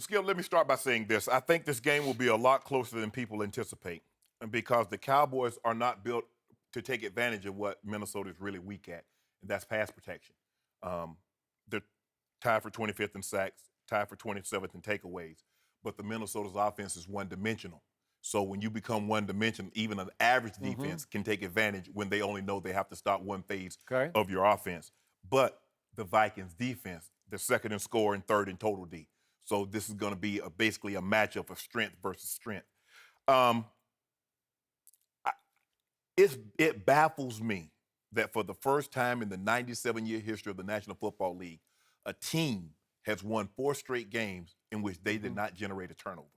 Skip, let me start by saying this. I think this game will be a lot closer than people anticipate, and because the Cowboys are not built to take advantage of what Minnesota is really weak at, and that's pass protection. They're tied for 25th in sacks, tied for 27th in takeaways, but the Minnesota's offense is one-dimensional. So when you become one-dimensional, even an average defense can take advantage when they only know they have to stop one phase of your offense. But the Vikings defense, they're second in score and third in total D. So this is going to be basically a matchup of strength versus strength. It baffles me that for the first time in the 97-year history of the National Football League, a team has won 4 straight games in which they did not generate a turnover.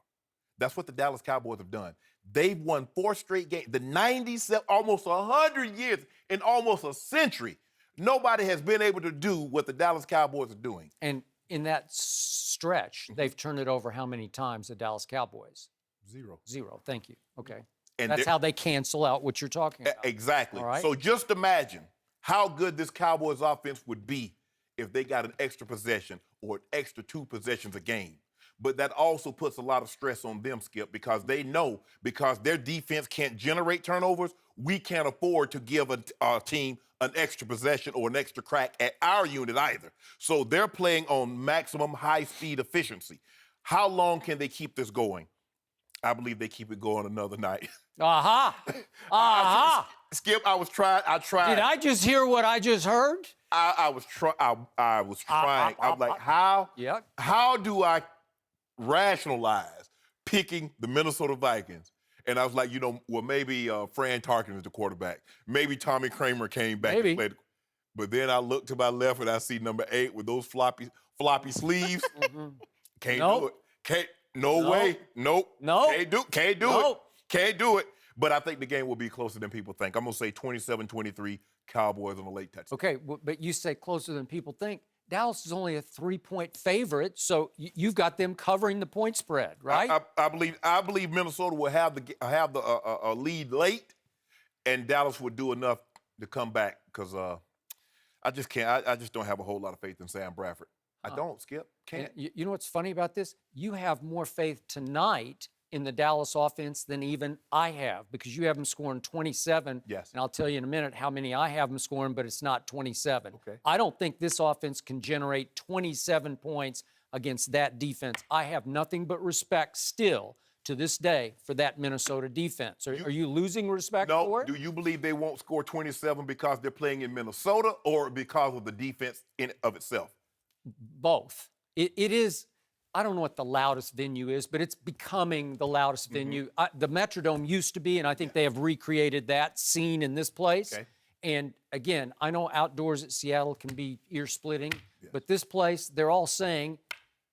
That's what the Dallas Cowboys have done. They've won 4 straight games. The 97, almost 100 years, in almost a century, nobody has been able to do what the Dallas Cowboys are doing. And in that stretch, they've turned it over how many times, the Dallas Cowboys? 0. 0, thank you. Okay. And that's how they cancel out what you're talking about. Exactly. All right? So just imagine how good this Cowboys offense would be if they got an extra possession or an extra 2 possessions a game. But that also puts a lot of stress on them, Skip, because they know because their defense can't generate turnovers, we can't afford to give a team an extra possession or an extra crack at our unit either. So they're playing on maximum high-speed efficiency. How long can they keep this going? I believe they keep it going another night. Skip, I tried. Did I just hear what I just heard? I was trying. I was like, how do I rationalize picking the Minnesota Vikings? And I was like, maybe Fran Tarkin is the quarterback. Maybe Tommy Kramer came back and played. But then I look to my left and I see number 8 with those floppy sleeves. Can't do it. No way. Nope. Can't do it. But I think the game will be closer than people think. I'm going to say 27-23 Cowboys on a late touchdown. Okay, but you say closer than people think. Dallas is only a 3-point favorite, so you've got them covering the point spread, right? I believe Minnesota will have a lead late, and Dallas will do enough to come back because I just can't. I just don't have a whole lot of faith in Sam Bradford. I don't, Skip. Can't. You know what's funny about this? You have more faith tonight in the Dallas offense than even I have because you have them scoring 27. Yes. And I'll tell you in a minute how many I have them scoring, but it's not 27. Okay. I don't think this offense can generate 27 points against that defense. I have nothing but respect still to this day for that Minnesota defense. Are you losing respect for it? Do you believe they won't score 27 because they're playing in Minnesota or because of the defense in of itself? Both. It is, I don't know what the loudest venue is, but it's becoming the loudest venue. The Metrodome used to be, and I think they have recreated that scene in this place. Okay. And again, I know outdoors at Seattle can be ear-splitting, but this place, they're all saying,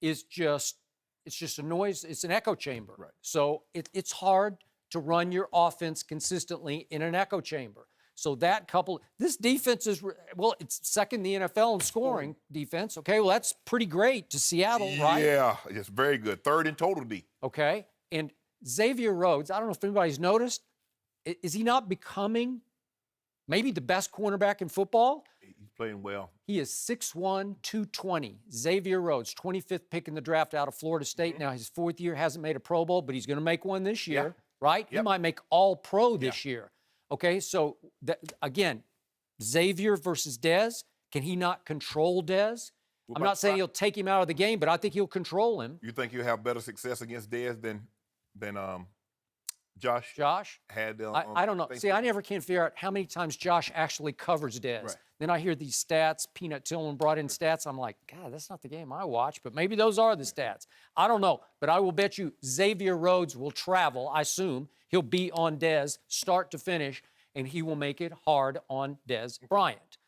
is just, it's just a noise, it's an echo chamber. Right. So it's hard to run your offense consistently in an echo chamber. So this defense is, it's second in the NFL in scoring defense. Okay, well, that's pretty great to Seattle, right? Yeah, it's very good. Third in total D. Okay, and Xavier Rhodes, I don't know if anybody's noticed, is he not becoming maybe the best cornerback in football? He's playing well. He is 6'1", 220. Xavier Rhodes, 25th pick in the draft out of Florida State. Now, his 4th year, hasn't made a Pro Bowl, but he's going to make one this year, right? He might make All-Pro this year. Okay, so again, Xavier versus Dez, can he not control Dez? I'm not saying he'll take him out of the game, but I think he'll control him. You think he'll have better success against Dez than Josh? Had I don't know. See, I never can figure out how many times Josh actually covers Dez. Right. Then I hear these stats. Peanut Tillman brought in stats. I'm like, God, that's not the game I watch, but maybe those are the stats. I don't know, but I will bet you Xavier Rhodes will travel. I assume he'll be on Dez start to finish, and he will make it hard on Dez Bryant.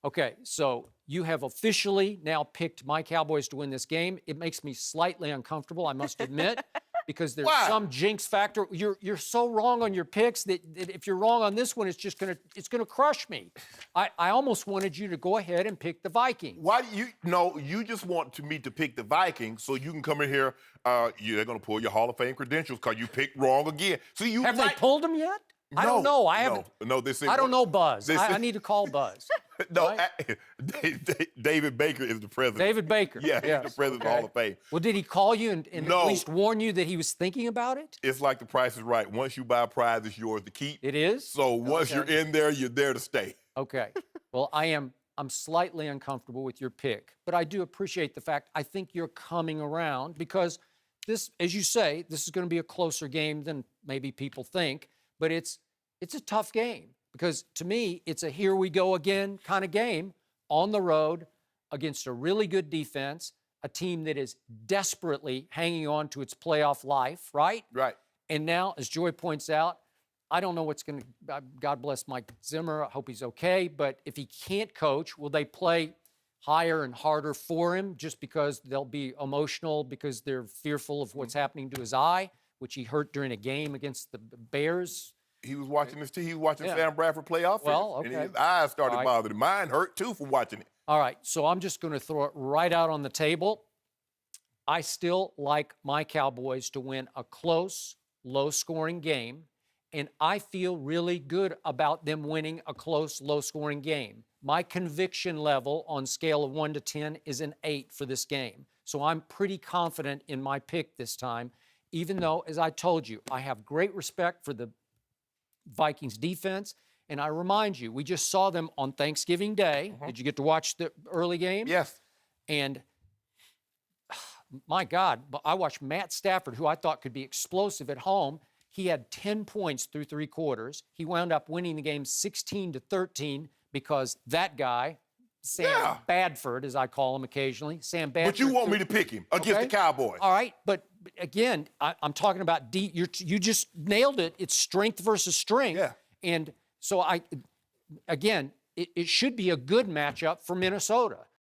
Okay, so you have officially now picked my Cowboys to win this game. It makes me slightly uncomfortable, I must admit, because there's some jinx factor. You're so wrong on your picks that if you're wrong on this one, it's gonna crush me. I almost wanted you to go ahead and pick the Vikings. Why do you just want me to pick the Vikings so you can come in here, they're gonna pull your Hall of Fame credentials because you picked wrong again. So have they pulled them yet? I don't know. I no, haven't. no. This I don't know Buzz. This I is- need to call Buzz. No, right? David Baker is the president. David Baker. Yeah, he's the Yes, president of the Hall of Fame. Well, did he call you and No. at least warn you that he was thinking about it? It's like The Price is Right. Once you buy a prize, it's yours to keep. It is? So once you're in there, you're there to stay. Okay. Well, I'm slightly uncomfortable with your pick, but I do appreciate the fact I think you're coming around because this, as you say, this is going to be a closer game than maybe people think, but it's a tough game because to me, it's a here we go again kind of game on the road against a really good defense, a team that is desperately hanging on to its playoff life, right? Right. And now, as Joy points out, I don't know what's going to, God bless Mike Zimmer, I hope he's okay, but if he can't coach, will they play higher and harder for him just because they'll be emotional because they're fearful of what's happening to his eye, which he hurt during a game against the Bears? He was watching this too. He was watching Yeah. Sam Bradford play offense. Well, And okay. his eyes started All right. bothering him. Mine hurt too from watching it. All right, so I'm just going to throw it right out on the table. I still like my Cowboys to win a close, low-scoring game, and I feel really good about them winning a close, low-scoring game. My conviction level on scale of 1 to 10 is an 8 for this game. So I'm pretty confident in my pick this time, even though, as I told you, I have great respect for the Vikings defense. And I remind you, we just saw them on Thanksgiving Day. Did you get to watch the early game? Yes. And my God, I watched Matt Stafford, who I thought could be explosive at home. He had 10 points through 3 quarters. He wound up winning the game 16-13 because that guy, Sam Badford, as I call him occasionally, Sam Badford. But you want me to pick him against Okay. the Cowboys. All right, but again, I'm talking about you just nailed it. It's strength versus strength. Yeah. And so it should be a good matchup for Minnesota.